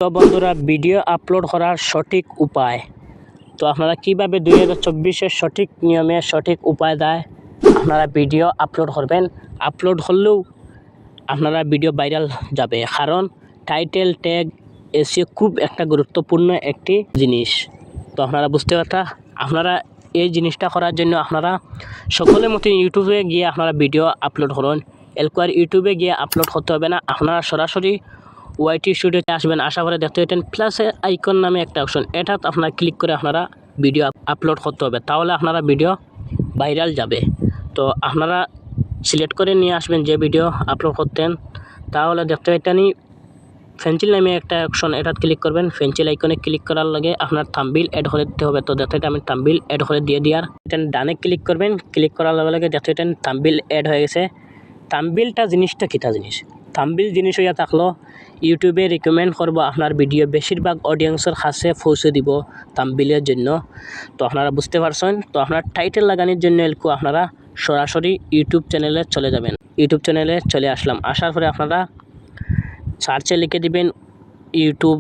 তো বন্ধুরা, video upload করার সঠিক উপায়, তো আপনারা কিভাবে 2024-এর সঠিক নিয়মে সঠিক উপায় দেয় আপনারা ভিডিও আপলোড করবেন। আপলোড করলেও আপনারা ভিডিও ভাইরাল যাবে, কারণ টাইটেল ট্যাগ এসিও খুব একটা গুরুত্বপূর্ণ একটি জিনিস। তো আপনারা বুঝতে পারতা, আপনারা এই জিনিসটা করার জন্য আপনারা সকলের মতো ইউটিউবে গিয়ে আপনারা ভিডিও আপলোড করুন। এলকুয়ার ইউটিউবে গিয়ে আপলোড করতে হবে না, আপনারা সরাসরি ওয়াইটি স্টুডিওতে আসবেন। আশা করে দেখতে পেতেন প্লাসে আইকন নামে একটা অপশন, এটা আপনারা ক্লিক করে আপনারা ভিডিও আপলোড করতে হবে, তাহলে আপনারা ভিডিও ভাইরাল যাবে। তো আপনারা সিলেক্ট করে নিয়ে আসবেন যে ভিডিও আপলোড করতেন, তাহলে দেখতে পেতেন পেন্সিল নামে একটা অপশন, এটা ক্লিক করবেন। পেন্সিল আইকনে ক্লিক করার লগে আপনার থাম্বনেইল অ্যাড করে দিতে হবে। তো দেখতে আমি থাম্বনেইল অ্যাড করে দিয়ে দিয়ার ডানে ক্লিক করবেন। ক্লিক করার লগে লগে দেখতে পেতেন থাম্বনেইল অ্যাড হয়ে গেছে। থাম্বনেইলটা জিনিসটা কিটা জিনিস, থাম্বনেইল জিনিস হইয়া থাকলো ইউটিউবে রিকমেন্ড করব আপনার ভিডিও বেশিরভাগ অডিয়েন্সের কাছে পৌঁছে দিব থাম্বনেইলের জন্য। তো আপনারা বুঝতে পারছেন। তো আপনার টাইটেল লাগানোর জন্য আপনারা সরাসরি ইউটিউব চ্যানেলে চলে যাবেন। ইউটিউব চ্যানেলে চলে আসলাম, আসার পরে আপনারা সার্চে লিখে দিবেন ইউটিউব,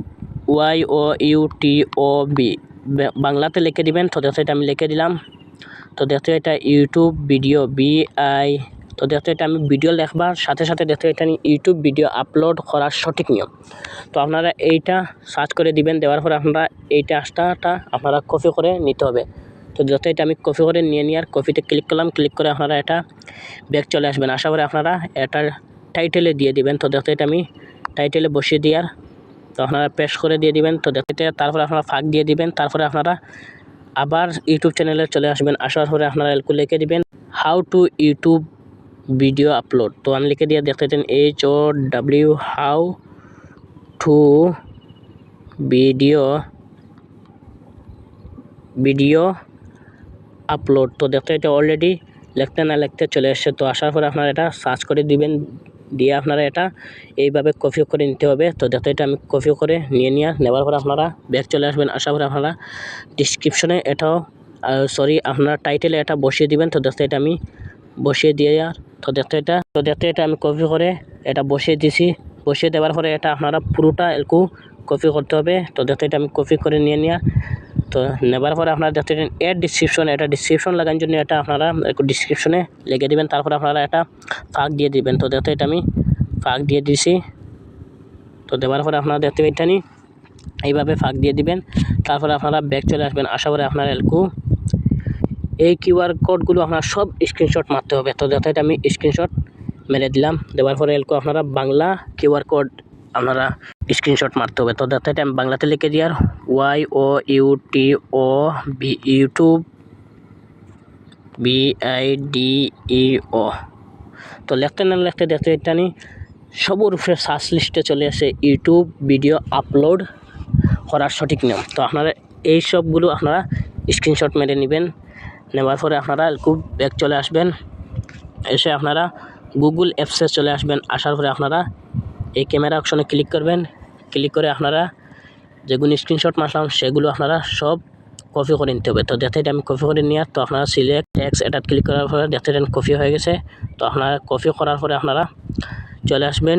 YOUTUB বাংলাতে লিখে দিবেন। তো দেখতে এটা আমি লিখে দিলাম। তো দেখতে এটা ইউটিউব ভিডিও BI। তো দেখতে এটা আমি ভিডিও লেখবার সাথে সাথে দেখতে এটা ইউটিউব ভিডিও আপলোড করার সঠিক নিয়ম। তো আপনারা এইটা সার্চ করে দিবেন, দেওয়ার পরে আপনারা এইটা আসটাটা আপনারা কপি করে নিতে হবে। তো দেখতে এটা আমি কপি করে নিয়ে নিয়ে আর কপিতে ক্লিক করলাম। ক্লিক করে আপনারা এটা ব্যাক চলে আসবেন। আশা করে আপনারা এটার টাইটেলে দিয়ে দিবেন। তো দেখতে এটা আমি টাইটেলে বসিয়ে দিয়ার, তো আপনারা পেস্ট করে দিয়ে দিবেন। তো দেখতে তারপরে আপনারা ফাঁক দিয়ে দিবেন। তারপরে আপনারা আবার ইউটিউব চ্যানেলে চলে আসবেন। আসার পরে আপনারা এলকু লিখে দিবেন how to YouTube video upload. তো আমি লিখে দিয়ে দেখতে পাচ্ছেন HOW how to video upload. তো দেখতে এটা অলরেডি লিখতে না লিখতে চলে এসছে। তো আসার পরে আপনারা এটা সার্চ করে দিবেন, দিয়ে আপনারা এটা এইভাবে কপি করে নিতে হবে। তো দেখতে এটা আমি কপি করে নেওয়ার পরে আপনারা ব্যাক চলে আসবেন। আসার পরে আপনারা ডিসক্রিপশনে এটাও আপনার টাইটেলে এটা বসিয়ে দিবেন। তো দেখতে এটা আমি বসিয়ে দিয়ে তো দেখতে এটা আমি কপি করে এটা বসিয়ে দিছি। বসিয়ে দেওয়ার পরে এটা আপনারা পুরোটা এলকু কপি করতে হবে। তো দেখতে এটা আমি কপি করে নিয়ে তো নেবার পরে আপনারা দেখতে এড ডিসক্রিপশন, এটা ডিসক্রিপশন লাগানোর জন্য এটা আপনারা ডিসক্রিপশনে লিখে দিবেন। তারপর আপনারা এটা ফাঁক দিয়ে দিবেন। তো দেখতে এটা আমি ফাঁক দিয়ে দিছি। তো দেওয়ার পরে আপনারা দেখতে পাইতেন এইভাবে ফাঁক দিয়ে দিবেন। তারপরে আপনারা ব্যাক চলে আসবেন। আশা করে আপনারা এলকু এই QR কোডগুলো আপনারা সব স্ক্রিনশট মারতে হবে। তো দেখতে আমি স্ক্রিনশট মেরে দিলাম। দেওয়ার পরে এলকু আপনারা বাংলা QR কোড আপনারা স্ক্রিনশট মারতে হবে। তো দেখতে আমি বাংলাতে লিখে দিয়ার YOUTUB ইউটিউব BIDEO। তো লিখতে না লিখতে দেখতে ইত্যানি সবর উপরে সার্চ লিস্টে চলে আসে ইউটিউব ভিডিও আপলোড করার সঠিক নিয়ম। তো আপনারা এই সবগুলো আপনারা স্ক্রিনশট মেরে নেবেন। নেওয়ার পরে আপনারা খুব ব্যাক চলে আসবেন। এসে আপনারা গুগল অ্যাপসে চলে আসবেন। আসার পরে আপনারা এই ক্যামেরা অপশনে ক্লিক করবেন। ক্লিক করে আপনারা যেগুলো স্ক্রিনশট মারলাম সেগুলো আপনারা সব কপি করে নিতে হবে। তো দেখতে আমি কপি করে নিয়ে তো আপনারা সিলেক্ট টেক্সট এটা ক্লিক করার পরে দেখতে কপি হয়ে গেছে। তো আপনারা কপি করার পরে আপনারা চলে আসবেন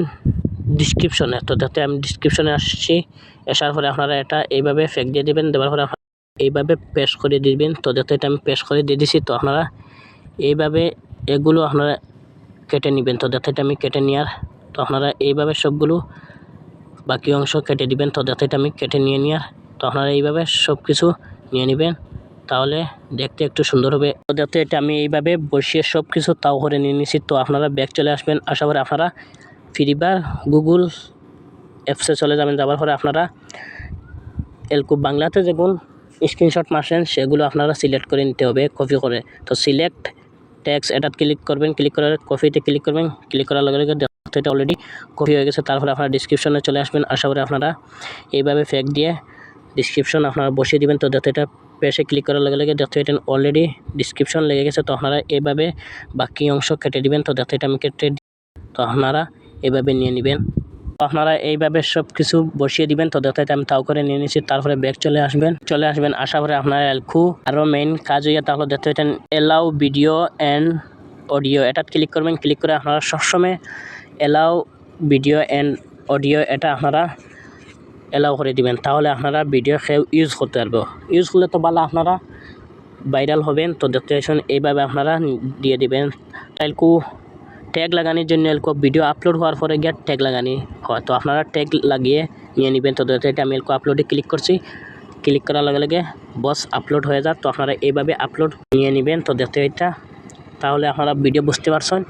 ডিসক্রিপশনে। তো দেখতে আমি ডিসক্রিপশনে আসছি। আসার পরে আপনারা এটা এইভাবে ফেক দিয়ে দিবেন। দেওয়ার পরে আপনারা এইভাবে পেস্ট করে দিবেন। তো দেখতে এটা আমি পেস্ট করে দিয়ে দিছি। তো আপনারা এইভাবে এগুলো আপনারা কেটে নেবেন। তো দেখতে আমি কেটে নেওয়ার, তো আপনারা এইভাবে সবগুলো বাকি অংশ কেটে দিবেন। তো দেখতে আমি কেটে নেওয়ার, তো আপনারা এইভাবে সব কিছু নিয়ে নেবেন, তাহলে দেখতে একটু সুন্দর হবে। তো দেখতে এটা আমি এইভাবে বসিয়ে সব কিছু তাও করে নিয়ে নিয়েছি। তো আপনারা ব্যাক চলে আসবেন। আশা করি আপনারা ফিরিবার গুগল অ্যাপসে চলে যাবেন। যাওয়ার পরে আপনারা এলকু বাংলাতে যেগুলো স্ক্রিনশট মারছেন সেগুলো আপনারা সিলেক্ট করে নিতে হবে কপি করে। তো সিলেক্ট টেক্সট এটা ক্লিক করবেন। ক্লিক করে কপিতে ক্লিক করবেন। ক্লিক করার লগে লগে দেখতে এটা অলরেডি কপি হয়ে গেছে। তারপরে আপনারা ডিসক্রিপশনে চলে আসবেন। আশা করি আপনারা এইভাবে ফেক দিয়ে ডিসক্রিপশন আপনারা বসিয়ে দিবেন। তো দেখতে এটা পেজে ক্লিক করার লগে লগে দেখতে এটা অলরেডি ডিসক্রিপশন লেগে গেছে। তো আপনারা এইভাবে বাকি অংশ কেটে দিবেন। তো দেখতে এটা আমি কেটে, তো আপনারা এইভাবে নিয়ে নেবেন। তো আপনারা এইভাবে সব কিছু বসিয়ে দিবেন। তো দেখতে আমি তাও করে নিয়ে নিয়েছি। তারপরে ব্যাক চলে আসবেন। আশা করে আপনারা এলকু আরও মেইন কাজ হইয়া তাহলে দেখতে পাচ্ছেন অ্যালাউ ভিডিও অ্যান্ড অডিও, এটা ক্লিক করবেন। ক্লিক করে আপনারা সবসময় অ্যালাউ ভিডিও অ্যান্ড অডিও এটা আপনারা এলাও করে দিবেন, তাহলে আপনারা ভিডিও কেউ ইউজ করতে পারবে। ইউজ করলে তো ভালো, আপনারা ভাইরাল হবেন। তো দেখতে পাচ্ছেন এইভাবে আপনারা দিয়ে দিবেন। তাইলকু ট্যাগ লাগানোর জন্য এলকো ভিডিও আপলোড হওয়ার পরে গিয়ে ট্যাগ লাগানি হয়, তো আপনারা ট্যাগ লাগিয়ে নিয়ে নেবেন। তো দেখতে এটা আমি এলকো আপলোডে ক্লিক করছি, ক্লিক করার লগে লগে বস আপলোড হয়ে যায়। তো আপনারা এইভাবে আপলোড নিয়ে নেবেন। তো দেখতে এটা, তাহলে আপনারা ভিডিও বুঝতে পারছেন।